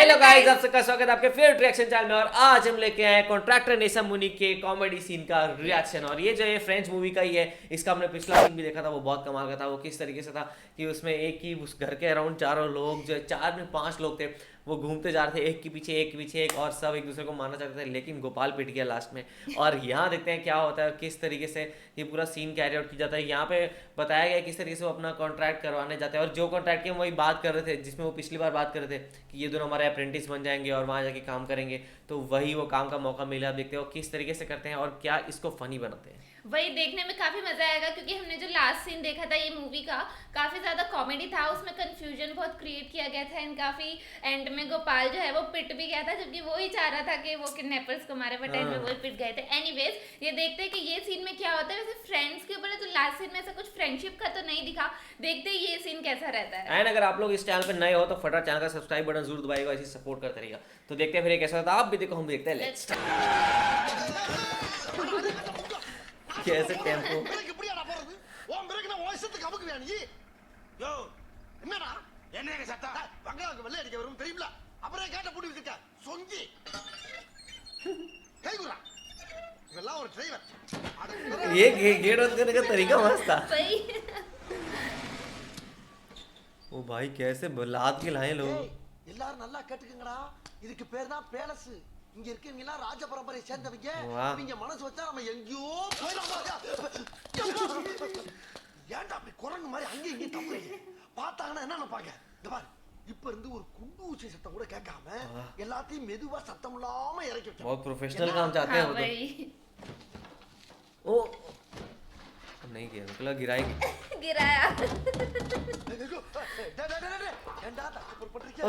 Hello guys, आप सबका स्वागत है आपके फेवरेट रिएक्शन चैनल में। और आज हम लेके आए हैं कॉन्ट्रैक्टर नेसा मुनि के कॉमेडी सीन का रिएक्शन। और ये जो है फ्रेंच मूवी का ही है। इसका हमने पिछला सीन भी देखा था, वो बहुत कमाल का था। वो किस तरीके से था कि उसमें एक ही उस घर के अराउंड चारों लोग जो 4 में 5 लोग थे, वो घूमते जा रहे थे एक के पीछे एक और सब एक दूसरे को मारना चाहते थे, लेकिन गोपाल पिट गया लास्ट में। और यहाँ देखते हैं क्या होता है, किस तरीके से ये पूरा सीन कैरी आउट किया जाता है। यहाँ पे बताया गया किस तरीके से वो अपना कॉन्ट्रैक्ट करवाने जाते हैं। और जो कॉन्ट्रैक्ट की हम वही बात कर रहे थे जिसमें वो पिछली बार बात कर रहे थे कि ये दोनों हमारे अप्रेंटिस बन जाएंगे और वहाँ जाके काम करेंगे, तो वही वो काम का मौका मिला। आप देखते हो किस तरीके से करते हैं और क्या इसको फनी बनाते हैं। वही देखने में काफी मजा आएगा, क्योंकि हमने जो लास्ट सीन देखा था ये मूवी का, काफी ज्यादा कॉमेडी था। उसमें कंफ्यूजन बहुत क्रिएट किया गया था एंड काफी एंड में गोपाल जो है वो पिट भी गया था, जबकि वो ही चाह रहा था कि वो किडनैपर्स को मारे, बट एंड में वो ही पिट गए थे। एनीवेज, ये देखते हैं कि ये सीन में क्या होता है। वैसे फ्रेंड्स के ऊपर है तो लास्ट सीन में ऐसा कुछ फ्रेंडशिप का तो नहीं दिखा, देखते हैं ये सीन कैसा रहता है। एंड अगर आप लोग इस चैनल पे नए हो तो फटाफट चैनल का सब्सक्राइब बटन जरूर दबाइएगा, ऐसे सपोर्ट करते रहिएगा। तो देखते हैं फिर ये कैसा होता है। आप भी देखो, हम भी देखते हैं। लेट्स कैसे टेम्पो என்னங்க சத்தம் பங்களாவுக்கு வெள்ளை அடிக்க வரும் தெரியுமில, அப்புறம் கேட்ட பூட்டி வச்சிருக்க சொங்கி கைகுறா இதெல்லாம் ஒரு டிரைவர்। ये गेट बंद करने का तरीका मस्त था। सही। ओ भाई कैसे लाद के लाए लोग। எல்லாரும் நல்லா கேட்டுக்கங்கடா, இதுக்கு பேர் தான் பேலஸ்। இங்க இருக்கவங்க எல்லாம் ராஜ பரம்பரையை சேர்ந்தவங்க, இவங்க மனசு வச்சா நம்ம எங்கேயோ போயிடலாம்। ஏன்டா அப்படி குரங்கு மாதிரி அங்க இங்க தப்புறீங்க? பார்த்தாங்கன்னா என்ன நினைப்பாங்க? இந்த பாரு, இப்ப இருந்து ஒரு குண்டு ஊசி சத்தம் கூட கேட்காம எல்லாத்தையும் மெதுவா சத்தம் இல்லாம இறக்கி வைக்கணும்। बहुत प्रोफेशनल काम चाहते हैं वो तो। ओ नहीं किया, मतलब गिराएंगे। गिराया।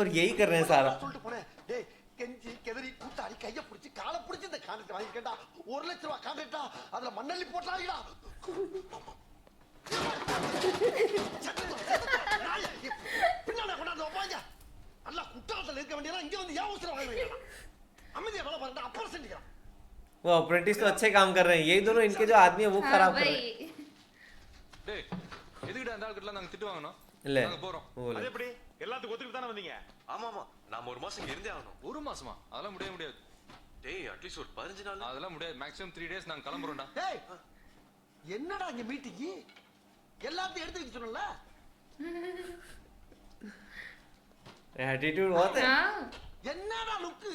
और यही कर रहे हैं सारा। சொல்லிட்டு போனேன், டேய் கெஞ்சி கெதறி கூத்தாடி கைய பிடிச்சி காலை பிடிச்சி இந்த கான்ட்ராக்ட் வாங்கிட்டா, 1 லட்சம் ரூபாய் கான்ட்ராக்டா, அதுல மண்ணள்ளி போட்டாங்கடா। பின்னால கொண்டாந்து வைப்பாங்க। அல்ல குட்டாலத்துல இருக்க வேண்டியதா இங்க வந்து ஏன் உசுர வாங்குறீங்க? அமைதியா வேலை பாருங்க, அப்புறம் செஞ்சுக்கலாம்। वो अप्रेंटिस तो अच्छे काम कर रहे हैं, यही दोनों इनके जो आदमी है वो खराब कर रहे हैं। டேய் எதுக்குடா அந்த ஆளுக்கிட்ட நாங்க திட்டு வாங்கணும்? இல்ல நாங்க போறோம்। बोले அது எப்படி எல்லாத்துக்கும் ஒத்துக்கிட்டு தானே வந்தீங்க? ஆமா ஆமா, நாம ஒரு மாசம் இங்க இருந்தே ஆகணும். ஒரு மாசமா? அதெல்லாம் முடியாது. டேய் அட்லீஸ்ட் ஒரு 15 நாள். அதெல்லாம் முடியாது. மேக்ஸிமம் 3 டேஸ் நாங்க கிளம்புறோம்டா. டேய் என்னடா இங்க மீட்டிங்? எல்லாத்தையும் எடுத்து வைக்க சொன்னல। एटीट्यूड बहुत है। हाँ। என்னடா லுக்கு?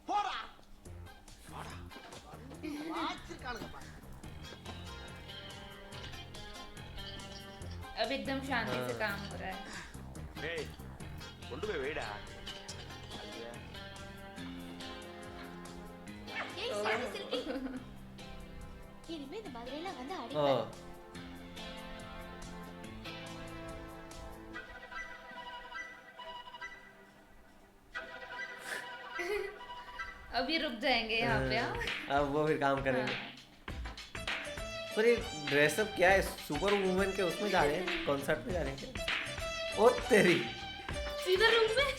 போடா போடா வாச்சிருக்கானுங்க பாரு। अब एकदम शांति से काम हो रहा है। டேய் கொண்டு போய் வைடா। ஏய் சாரி சில்வி, இனிமே இந்த மாதிரி எல்லாம் வந்து हाँ அடிப்பேன்। अभी रुक जाएंगे यहाँ पे। हाँ। अब वो फिर काम करेंगे। पर ये ड्रेसअप क्या है, सुपर वुमेन के उसमें जा रहे हैं, कॉन्सर्ट में जा रहे हैं क्या? ओ तेरी सीधा रूम में।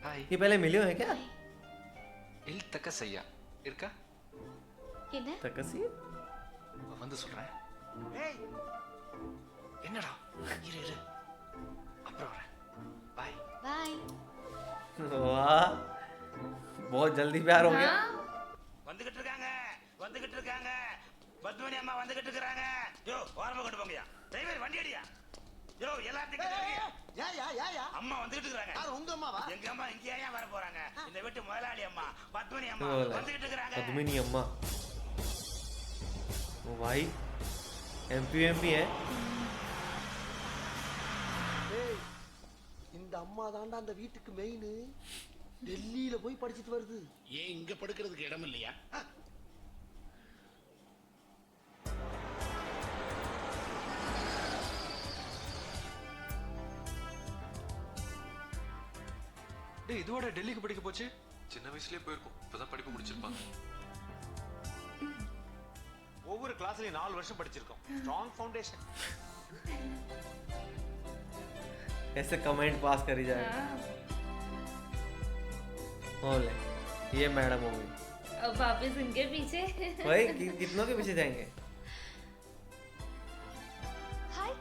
ஹாய். ये पहले मिले हैं क्या? எல் தக்கசையா இருக்கா? என்ன? तकसी வந்து சொல்றேன். டேய் என்னடா? இரு அப்புறம் வரேன். பை. பை। वाह, बहुत जल्दी प्यार हो गया। हाँ। வந்துகிட்டு இருக்காங்க பத்மனி அம்மா வந்துகிட்டு இருக்காங்க। யோ ஓரமா கொண்டு போங்கயா, டிரைவர் வண்டி அடியா। யோ எல்லாத்துக்கும் ஏயா அம்மா வந்துகிட்டு இருக்காங்க। யார் உங்க அம்மாவா? எங்க அம்மா இங்க ஏன் வர போறாங்க? இந்த வீட்டு முதலாளி அம்மா பத்மனி அம்மா बोला, வந்துகிட்டு இருக்காங்க। पद्मिनी अम्मा। ओ भाई एमपी है। டேய் இந்த அம்மா தாண்டா அந்த வீட்டுக்கு மெயின், டெல்லியில போய் படிச்சிட்டு வருது। ஏன் இங்க படுக்கிறதுக்கு இடம் இல்லையா? டேய் இதுவோட டெல்லிக்கு படிக்க போச்சு. சின்ன வயசுலயே போயிருக்கோம், இப்பதான் படிப்பு முடிச்சிருப்பாங்க. ஒவ்வொரு கிளாஸ்லயும் 4 வருஷம் படிச்சிருக்கோம்। Strong foundation. ऐसे कमेंट पास करी जाए। हाँ। बोले ये मैडम हो गई। अब वापस इनके पीछे। भाई कितनों के पीछे जाएंगे?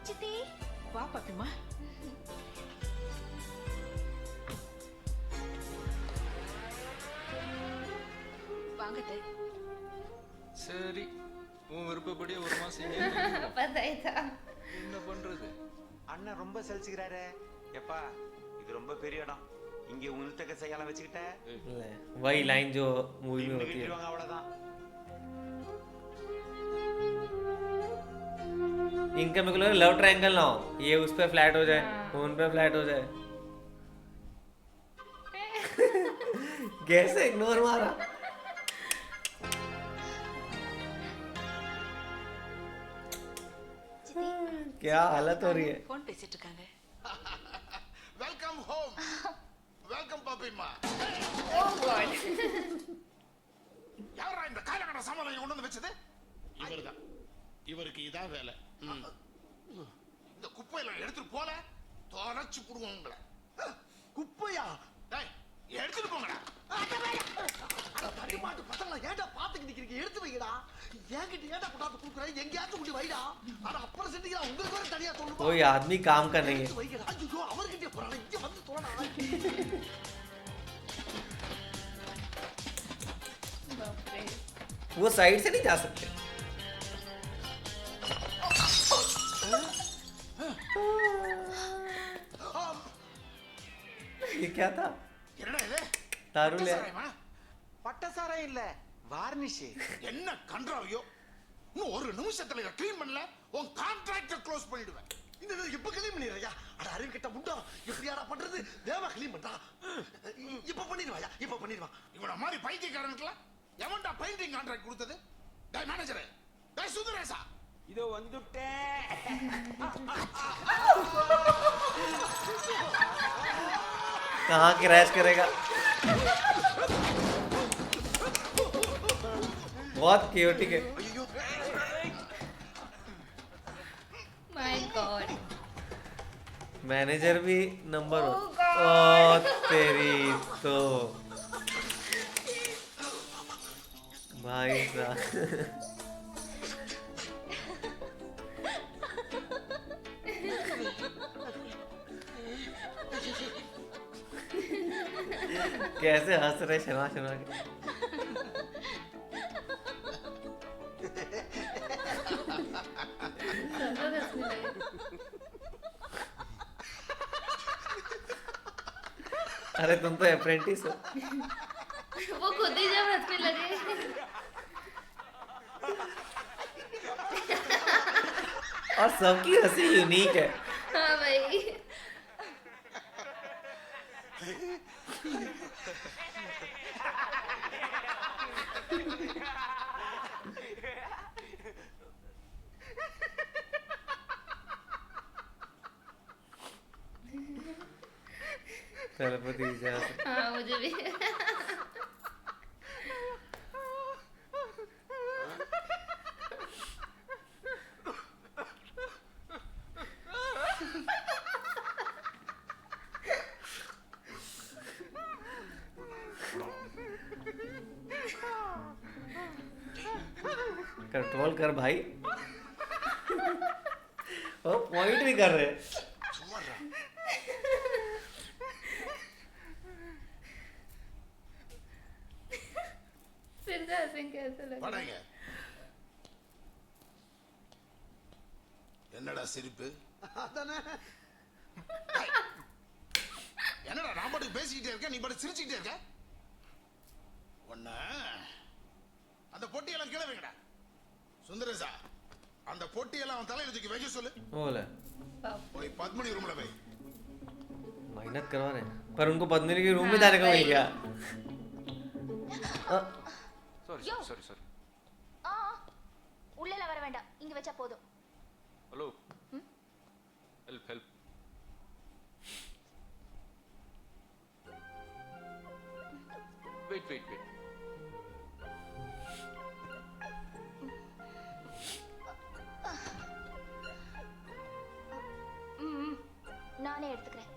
சித்தி வா பாப்பிமா. வாங்கட்டு. சரி உன் விருப்பப்படி ஒரு மாசம் இங்கே தங்கிடுவோம். पता ही था என்ன பண்றது? அண்ணன் ரொம்ப சலிச்சுக்கிறாரு. எப்பா இது ரொம்ப பெரிய இடம். இங்க உன்கிட்ட கையால வச்சுக்கிட்ட वही लाइन जो मूवी में होती है. நின்னுக்கிட்டுவாங்க அவ்வளவுதான். इनका मेरे को लग रहा लव ट्रायंगल ना हो, ये उस पे फ्लैट हो जाए, वो उन पे फ्लैट हो जाए. कैसे इग्नोर मारा? क्या हालत हो रही है? போன் பேசிட்டு இருக்காங்க. Welcome home. வெல்கம் பாப்பிமா. ओ गॉड யாரா இந்த காலகட்ட சாமானை கொண்டு வந்து வச்சது? இவர்தான். இவருக்கு இதான் வேலை. இந்த குப்பையில எடுத்துட்டு போல தொலைச்சு புடுவோம் உங்களை. குப்பையா? டேய் எடுத்துட்டு போங்கடா. தடிமாட்டு பசங்களா ஏன்டா பாத்துக்கிட்டு நிக்கிறீங்க? எடுத்து வைங்கடா. என்கிட்ட ஏன்டா கொண்டாந்து குடுக்குறேன்? எங்கேயாச்சும் கொண்டு வைடா. ஆனா அப்புறம் செஞ்சீங்களா உங்களுக்கு வேற தனியா சொல்லணும். कोई आदमी काम का नहीं है. எடுத்து வைங்கடா. ஐயோ அவர்கிட்ட போறானே இங்க வந்து தோணா. बाप रे वो साइड से नहीं जा सकते. ये क्या था? என்னடா இது? दारू ले. சாராயமா? பட்டசாரம் இல்ல வார்னிஷ். என்ன கன்றாவியோ? இன்னும் ஒரு நிமிஷத்துல இத க்ளீன் பண்ணல உன் கான்ட்ராக்ட க்ளோஸ் பண்ணிடுவேன். இந்த இப்ப க்ளீன் பண்ணிடுறியா? அட அறிவு கிட்ட முண்டா எப்படியாடா பண்றது? தேவா க்ளீன் பண்றா. இப்ப பண்ணிடுவாயா? இப்ப பண்ணிடுவா. இவன மாதிரி பைத்தியக்காரனுக்குலாம் எவன்டா பெயிண்டிங் கான்ட்ராக்ட் கொடுத்தது? டேய் மேனேஜரே, டேய் சுந்தரேசா, இதோ வந்துட்டேன். कहाँ क्रैश करेगा? बहुत chaotic है. माय गॉड मैनेजर भी नंबर Oh हो. God. तेरी तो भाई साहब. कैसे हंस रहे शर्मा शर्मा के. सब लोग हंसने लगे अरे तुम तो अप्रेंटिस हो. वो खुद ही जब हंसने लगे और सबकी हंसी यूनिक है. हाँ भाई तलपति विजय. हाँ मुझे भी कंट्रोल कर भाई. वो पॉइंट भी कर रहे हैं. फिर से हंसेंगे ऐसा लगा வாடகைங்க. என்னடா சிரிப்பு? அதானே. டேய், என்னடா நான் பாட்டுக்கு பேசிக்கிட்டே இருக்க, நீ பாட்டு சிரிச்சுக்கிட்டே இருக்க? ஒண்ணு அந்த பொட்டியெல்லாம் கீழே வைங்கடா. சுந்தரேசா, அந்த பொட்டியெல்லாம் அவன் தலையில தூக்கி வைக்க சொல்லு. बोला போய் பத்மினி ரூம்ல வை. मेहनत करवा रहे हैं. पर उनको पद्मिनी के रूम में जाने को मिल गया. சாரி யோ. Sorry sorry. ஆ உள்ளல வர வேண்டாம், இங்க வச்சா போதும். Hello help help. Wait wait wait. நானே எடுத்துக்கிறேன்.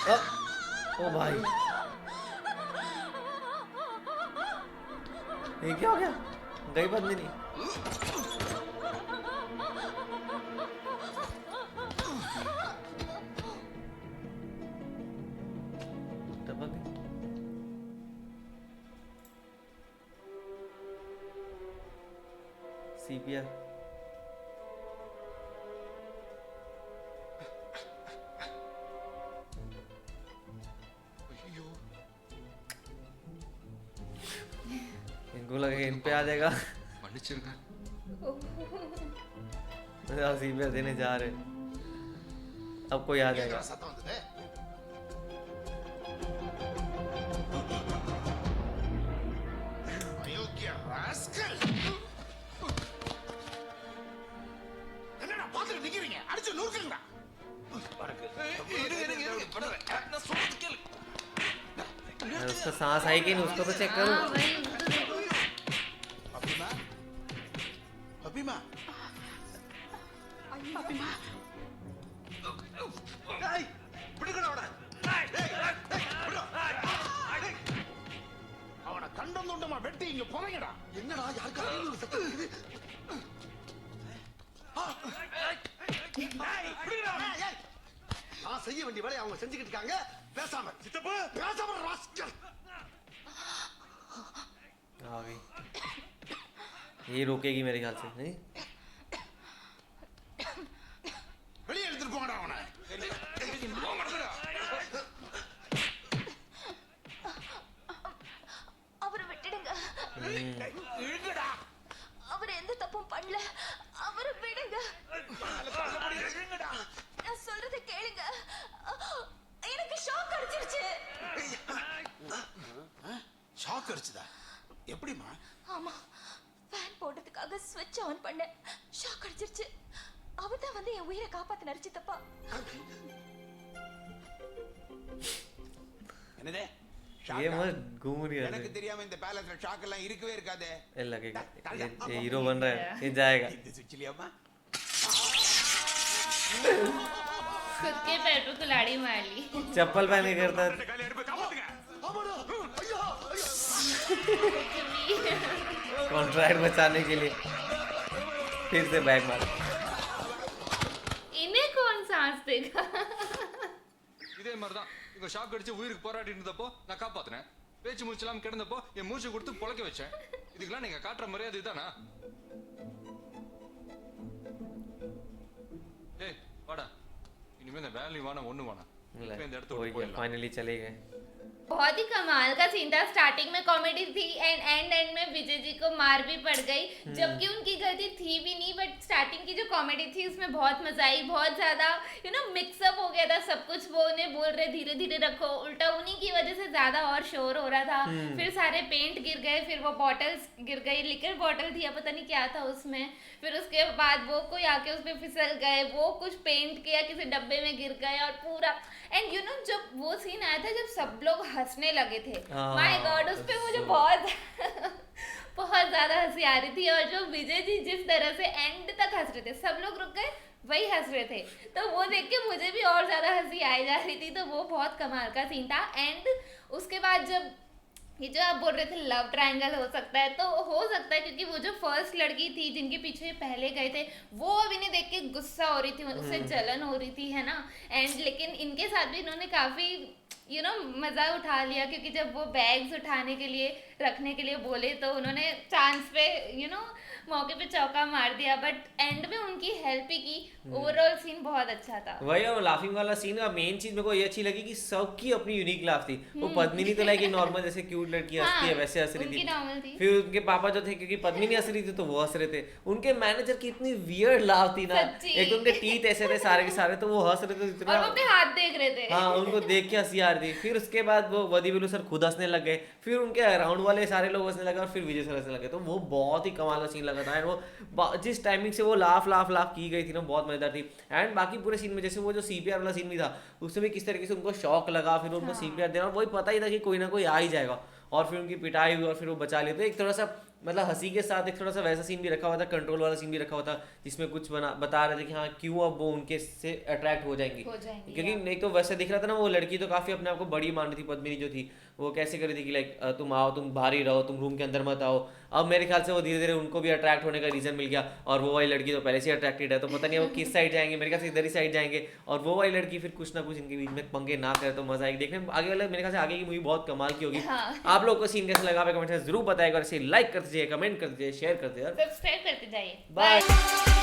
ओ भाई ये क्या हो गया? गई पद्मिनी। टपक गई। सीपीआर इनको लगे इन पे आ जाएगा। மன்னிச்சிருங்க सीपीआर देने जा रहे, अब कोई आ जाएगा। சத்தம் வந்தது அயோக்கிய ராஸ்கல் என்னடா பாத்துட்டு நிக்கிறீங்க அடிச்சு நூறுக்குங்கடா நான் சொல்றது கேளு उसका सांस आई कि नहीं उसको तो चेक करो। हाँ वही वो तो देखो। அபிமா அபிமா பாப்பிமா டேய் பிடிக்கடா அவன டேய் டேய் விடு. டேய். அவனை கண்டம் துண்டமா வெட்டி இங்க புதைங்கடா என்னடா யாருக்காவது ஒரு சத்தம் இருக்குது நான் செய்ய வேண்டிய வேலையை அவங்க செஞ்சுக்கிட்டு இருக்காங்க பேசாம சித்தப்பு பேசாம ராஸ்கல் आ गई, ये रोकेगी मेरे ख्याल से नहीं। வெளியே எடுத்துட்டு போங்கடா அவனை அவரை விட்டுடுங்க இழுங்கடா அவர் எந்த தப்பும் பண்ணல அவரை விடுங்க இழுங்கடா நான் சொல்றதை கேளுங்க எனக்கு ஷாக் அடிச்சிருச்சு ஷாக் அடிச்சுதா எப்படிமா ஆமா ஃபேன் போடுறதுக்காக ஸ்விட்ச் ஆன் பண்ணேன் ஷாக் அடிச்சிருச்சு அவர் தான் வந்து என் உயிரை காப்பாத்தினாரு சித்தப்பா என்னதே ये मत घूम रही है எனக்கு தெரியாம இந்த பேலஸ்ல ஷாக் எல்லாம் இருக்கவே இருக்காதே ये लगेगा, ये हीरो बन रहा है, ये जाएगा। இந்த சுவிட்ச்லயாமா खुद के पैर पे कुल्हाड़ी मार ली। चप्पल पहन के करता है। கையில எடுப்பு காப்பாத்துங்க ஆமாடா ஐயா ஐயா कॉन्ट्रैक्ट बचाने के लिए फिर से बैग मार। इन्हें कौन सांस देगा? இதே மாதிரி தான் இவங்க ஷாக் அடிச்சு உயிருக்கு போராடிட்டு இருந்தப்போ நான் காப்பாத்தினேன். பேச்சு மூச்செல்லாம் கிடந்தப்போ என் மூச்சை கொடுத்து பொழைக்க வச்சேன். இதுக்கெல்லாம் நீங்க காட்டுற மரியாதை இதுதானா? ஏய் வாடா, இனிமே இந்த வேலை வேணாம் ஒண்ணு வேணாம். இப்ப இந்த இடத்த விட்டு போயிடலாம். फाइनली चले गए। बहुत ही कमाल का सीन था। स्टार्टिंग में कॉमेडी थी एंड में विजय जी को मार भी पड़ गई, जबकि उनकी गलती थी भी नहीं। बट स्टार्टिंग की जो कॉमेडी थी उसमें बहुत मजा आई, बहुत ज्यादा मिक्सअप हो गया था सब कुछ। वो उन्हें बोल रहे धीरे धीरे रखो, उल्टा उन्हीं की वजह से ज्यादा और शोर हो रहा था। फिर सारे पेंट गिर गए, फिर वो बॉटल्स गिर गई, लिक्विड बॉटल थी या पता नहीं क्या था उसमें। फिर उसके बाद वो कोई आके उस पर फिसल गए, वो कुछ पेंट किया किसी डब्बे में गिर गए और पूरा। एंड जब वो सीन आया था जब सब लोग हंसने लगे थे, माय गॉड उस पे मुझे बहुत बहुत ज्यादा हंसी आ रही थी। और जो विजय जी जिस तरह से एंड तक हंस रहे थे, सब लोग रुक गए वही हंस रहे थे, तो वो देख के मुझे भी और ज्यादा हंसी आई जा रही थी। तो वो बहुत कमाल का सीन था। एंड उसके बाद जब ये जो आप बोल रहे थे लव ट्रायंगल हो सकता है, तो हो सकता है क्योंकि वो जो फर्स्ट लड़की थी जिनके पीछे ये पहले गए थे, वो अब इन्हें देख के गुस्सा हो रही थी, उससे जलन हो रही थी, है ना। एंड लेकिन इनके साथ भी इन्होंने काफी मजा उठा लिया, क्योंकि जब वो बैग्स उठाने के लिए रखने के लिए बोले तो उन्होंने चांस पे मौके पे चौका मार दिया। बट एंड में उनकी हेल्प ही की। ओवरऑल सीन बहुत अच्छा था। वही और लाफिंग वाला सीन का मेन चीज मेरे को ये अच्छी लगी कि सबकी अपनी यूनिक लाफ थी। वो पद्मिनी तो लाइक नॉर्मल जैसे क्यूट लड़की हंसती है वैसे हंस रही उनकी normal थी। फिर उनके पापा जो थे, क्योंकि पद्मिनी हंस रही थी तो वो हंस रहे थे। उनके मैनेजर की इतनी वियर्ड लाफ थी ना, सच्ची। एक तो उनके टीथ ऐसे थे सारे के सारे, तो वो हंस रहे थे और इतना। वो अपने हाथ देख रहे थे। हाँ, उनको देख के हंसी आ रही थी। फिर उसके बाद वो वदी बिल्लू सर खुद हंसने लग गए, फिर उनके अराउंड वाले सारे लोग हंसने लगे और फिर विजय सर हंसने लगे। तो वो बहुत ही कमाल का सीन लगा था। एंड वो जिस टाइमिंग से वो लाफ लाफ लाफ की गई थी ना, बहुत मजेदार थी। एंड बाकी पूरे सीन में जैसे वो जो सीपीआर वाला सीन भी था, उसमें भी किस तरीके से उनको शॉक लगा, फिर उनको सीपीआर देना, वही पता ही था कि कोई ना कोई आ ही जाएगा। और फिर उनकी पिटाई हुई और फिर वो बचा लिए। तो एक थोड़ा सा मतलब हंसी के साथ एक थोड़ा सा वैसा सीन भी रखा हुआ था, कंट्रोल वाला सीन भी रखा हुआ था, जिसमें कुछ बता रहे थे कि हाँ क्यों अब वो उनके से अट्रैक्ट हो जाएंगी, क्योंकि नहीं तो वैसे दिख रहा था ना, वो लड़की तो काफी अपने आप को बड़ी मान रही थी, पद्मिनी जो थी वो कैसे कर रही थी कि लाइक तुम आओ, तुम बाहर ही रहो, तुम रूम के अंदर मत आओ। अब मेरे ख्याल से वो धीरे धीरे उनको भी अट्रैक्ट होने का रीजन मिल गया, और वो वाली लड़की तो पहले से अट्रैक्टेड है, तो पता नहीं वो किस साइड जाएंगे, मेरे ख्याल से इधर ही साइड जाएंगे, और वो वाली लड़की फिर कुछ ना कुछ इनके बीच में पंगे ना करे तो मजा आएगी देखने में। आगे वाला मेरे ख्याल से आगे की मूवी बहुत कमाल की होगी। आप लोग को सीन कैसे लगा कमेंट में जरूर बताएगा, और इसे लाइक कर दीजिए, कमेंट कर दीजिए, शेयर कर दीजिए, सब्सक्राइब करते जाइए। बाय।